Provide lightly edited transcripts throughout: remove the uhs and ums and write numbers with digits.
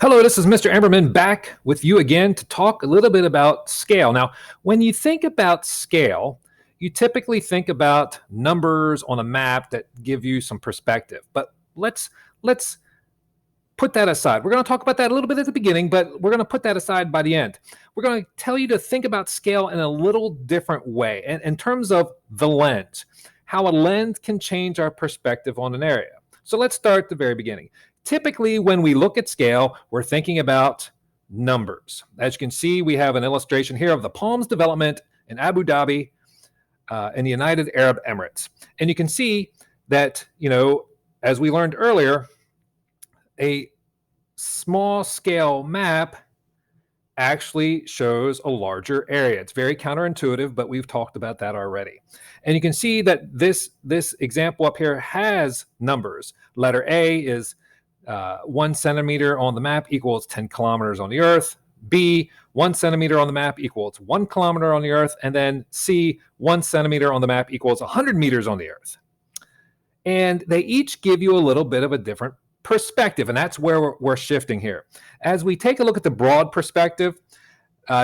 Hello, this is Mr. Amberman back with you again to talk a little bit about scale. Now, when you think about scale, you typically think about numbers on a map that give you some perspective. But let's put that aside. We're going to talk about that a little bit at the beginning, but we're going to put that aside by the end. We're going to tell you to think about scale in a little different way, and in terms of the lens, how a lens can change our perspective on an area. So let's start at the very beginning. Typically, when we look at scale, we're thinking about numbers. As you can see, we have an illustration here of the Palms development in Abu Dhabi, in the United Arab Emirates. And you can see that, as we learned earlier, a small scale map actually shows a larger area. It's very counterintuitive, but we've talked about that already. And you can see that this example up here has numbers. Letter A is 1 centimeter on the map equals 10 kilometers on the Earth. B, 1 centimeter on the map equals 1 kilometer on the Earth. And then C, 1 centimeter on the map equals 100 meters on the Earth. And they each give you a little bit of a different perspective, and that's where we're shifting here. As we take a look at the broad perspective,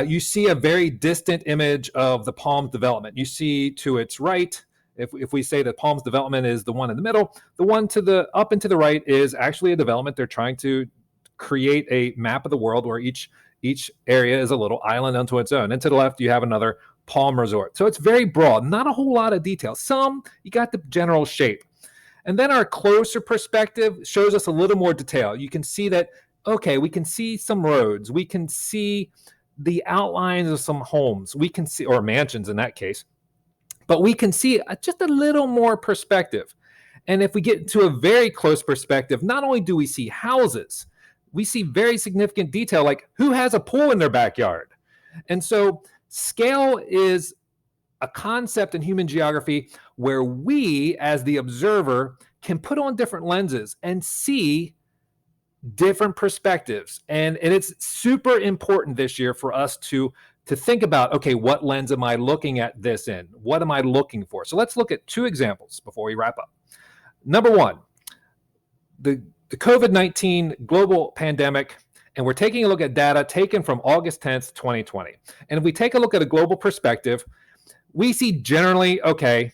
you see a very distant image of the Palms development. You see to its right, if we say that Palms development is the one in the middle, the one to the up and to the right is actually a development. They're trying to create a map of the world where each area is a little island unto its own. And to the left, you have another palm resort. So it's very broad, not a whole lot of detail. Some, you got the general shape. And then our closer perspective shows us a little more detail. You can see that, okay, we can see some roads. We can see the outlines of some homes. We can see, or mansions in that case. But we can see just a little more perspective. And if we get to a very close perspective, not only do we see houses, we see very significant detail, like who has a pool in their backyard. And so scale is a concept in human geography where we, as the observer, can put on different lenses and see different perspectives. And it's super important this year for us to think about, okay, what lens am I looking at this in? What am I looking for? So let's look at two examples before we wrap up. Number one, the COVID-19 global pandemic, and we're taking a look at data taken from August 10th, 2020. And if we take a look at a global perspective, we see generally, okay,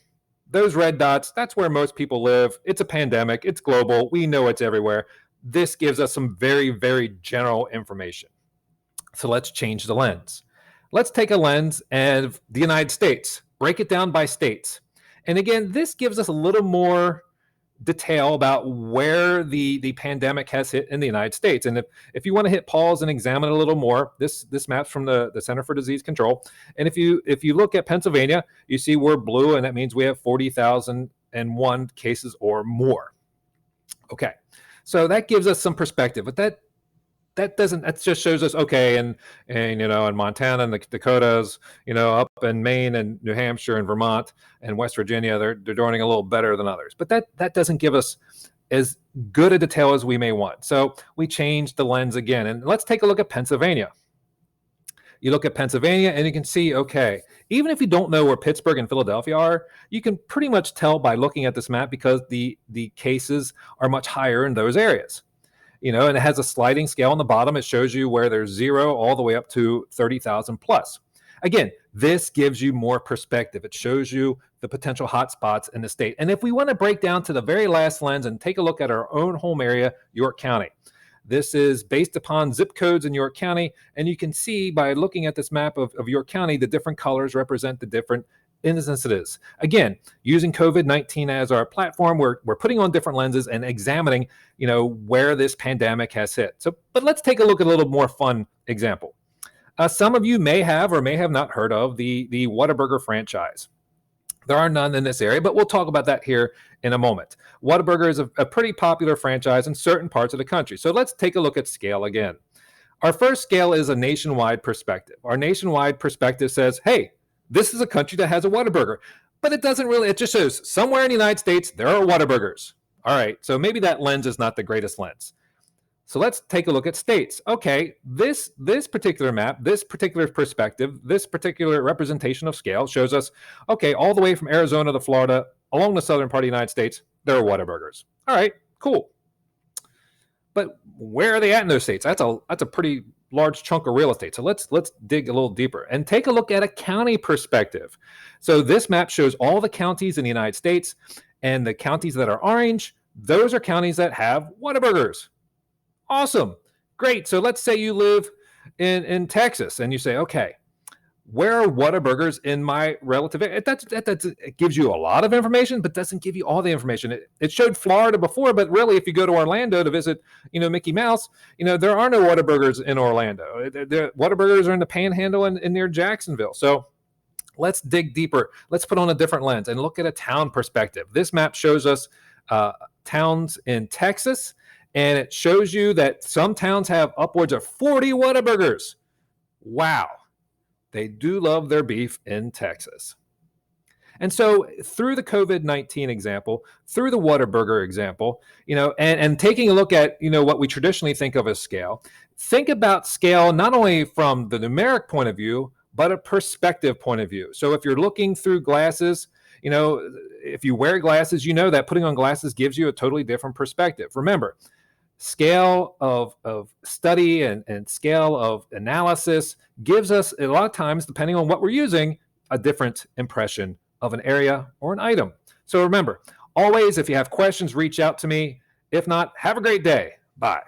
those red dots, that's where most people live. It's a pandemic. It's global. We know it's everywhere. This gives us some very, very general information. So let's change the lens. Let's take a lens of the United States, break it down by states. And again, this gives us a little more detail about where the pandemic has hit in the United States. And if you want to hit pause and examine it a little more, this map's from the Center for Disease Control. And if you look at Pennsylvania, you see we're blue, and that means we have 40,001 cases or more. Okay, so that gives us some perspective, but that just shows us, okay, and in Montana and the Dakotas, up in Maine and New Hampshire and Vermont and West Virginia, they're doing a little better than others. But that doesn't give us as good a detail as we may want. So we changed the lens again. And let's take a look at Pennsylvania. You look at Pennsylvania and you can see, okay, even if you don't know where Pittsburgh and Philadelphia are, you can pretty much tell by looking at this map because the cases are much higher in those areas. And it has a sliding scale on the bottom. It shows you where there's 0 all the way up to 30,000 plus. Again, this gives you more perspective. It shows you the potential hotspots in the state. And if we want to break down to the very last lens and take a look at our own home area, York County. This is based upon zip codes in York County. And you can see by looking at this map of York County, the different colors represent the different instances. Again, using COVID-19 as our platform, we're putting on different lenses and examining, where this pandemic has hit. So, but let's take a look at a little more fun example. Some of you may have or may have not heard of the Whataburger franchise. There are none in this area, but we'll talk about that here in a moment. Whataburger is a pretty popular franchise in certain parts of the country. So let's take a look at scale again. Our first scale is a nationwide perspective. Our nationwide perspective says, hey, this is a country that has a Whataburger, but it just shows somewhere in the United States, there are Whataburgers. All right, so maybe that lens is not the greatest lens. So let's take a look at states. Okay, this particular map, this particular perspective, this particular representation of scale shows us, okay, all the way from Arizona to Florida, along the southern part of the United States, there are Whataburgers. All right, cool. But where are they at in those states? That's a pretty large chunk of real estate. So let's dig a little deeper and take a look at a county perspective. So this map shows all the counties in the United States, and the counties that are orange, those are counties that have Whataburgers. Awesome. Great. So let's say you live in Texas and you say, okay, where are Whataburgers in my relative? It gives you a lot of information, but doesn't give you all the information. It showed Florida before, but really, if you go to Orlando to visit, Mickey Mouse, there are no Whataburgers in Orlando. The Whataburgers are in the Panhandle and near Jacksonville. So let's dig deeper. Let's put on a different lens and look at a town perspective. This map shows us towns in Texas, and it shows you that some towns have upwards of 40 Whataburgers. Wow. They do love their beef in Texas. And so through the COVID-19 example, through the Whataburger example, and taking a look at, what we traditionally think of as scale, think about scale not only from the numeric point of view, but a perspective point of view. So if you're looking through glasses, if you wear glasses, that putting on glasses gives you a totally different perspective. Remember, scale of study and scale of analysis gives us, a lot of times, depending on what we're using, a different impression of an area or an item. So remember, always, if you have questions, reach out to me. If not, have a great day. Bye.